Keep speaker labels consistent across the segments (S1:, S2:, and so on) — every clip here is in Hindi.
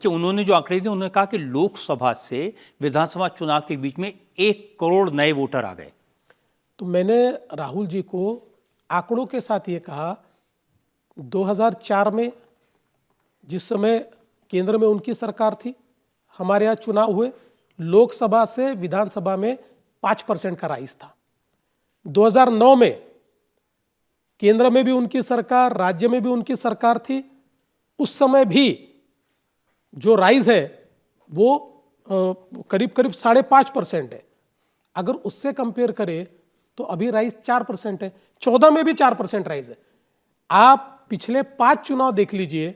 S1: कि उन्होंने जो आंकड़े दिए, उन्होंने कहा कि लोकसभा से विधानसभा चुनाव के बीच में 1 करोड़ नए वोटर आ गए।
S2: तो मैंने राहुल जी को आंकड़ों के साथ ये कहा, 2004 में जिस समय केंद्र में उनकी सरकार थी, हमारे यहाँ चुनाव हुए, लोकसभा से विधानसभा में 5% का राइज था। 2009 में केंद्र में भी उनकी सरकार, राज्य में भी उनकी सरकार थी, उस समय भी जो राइज है वो करीब करीब 5.5% है। अगर उससे कंपेयर करें तो अभी राइज 4% है। 14 में भी 4% राइज है। आप पिछले 5 चुनाव देख लीजिए,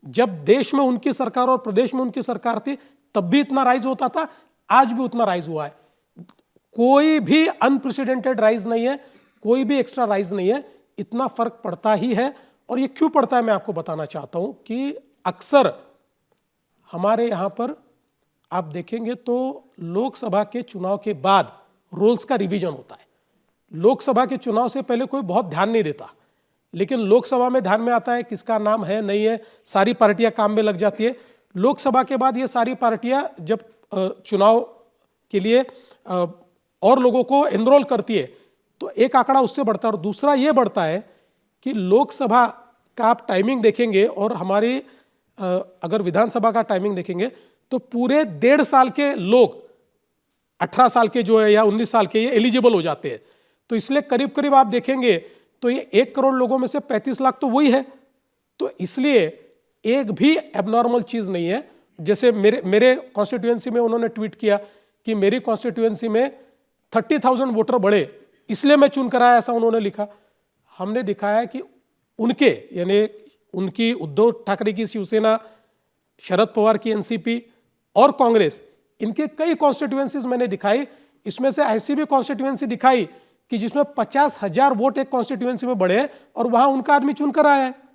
S2: जब देश में उनकी सरकार और प्रदेश में उनकी सरकार थी तब भी इतना राइज होता था, आज भी उतना राइज हुआ है। कोई भी अनप्रेसिडेंटेड राइज नहीं है, कोई भी एक्स्ट्रा राइज नहीं है, इतना फर्क पड़ता ही है। और ये क्यों पड़ता है मैं आपको बताना चाहता हूं कि अक्सर हमारे यहां पर आप देखेंगे तो लोकसभा के चुनाव के बाद रूल्स का रिवीजन होता है। लोकसभा के चुनाव से पहले कोई बहुत ध्यान नहीं देता, लेकिन लोकसभा में ध्यान में आता है किसका नाम है नहीं है, सारी पार्टियां काम में लग जाती है। लोकसभा के बाद ये सारी पार्टियां जब चुनाव के लिए और लोगों को एनरोल करती है तो एक आंकड़ा उससे बढ़ता है। और दूसरा ये बढ़ता है कि लोकसभा का आप टाइमिंग देखेंगे और हमारी अगर विधानसभा का टाइमिंग देखेंगे तो पूरे 1.5 साल के लोग 18 साल के जो है या 19 साल के ये एलिजिबल हो जाते हैं। तो इसलिए करीब करीब आप देखेंगे तो ये 1 करोड़ लोगों में से 35 लाख तो वही है। तो इसलिए एक भी एबनॉर्मल चीज नहीं है। जैसे मेरे कॉन्स्टिट्यूएंसी में उन्होंने ट्वीट किया कि मेरी कॉन्स्टिट्यूएंसी में 30,000 वोटर बढ़े इसलिए मैं चुन कर आया, ऐसा उन्होंने लिखा। हमने दिखाया कि उनके यानी उनकी उद्धव ठाकरे की शिवसेना, शरद पवार की एनसीपी और कांग्रेस, इनके कई कॉन्स्टिट्यूएंसीज मैंने दिखाई। इसमें से ऐसी भी कॉन्स्टिट्यूएंसी दिखाई कि जिसमें 50,000 वोट एक कॉन्स्टिट्यूएंसी में बढ़े और वहां उनका आदमी चुनकर आया है।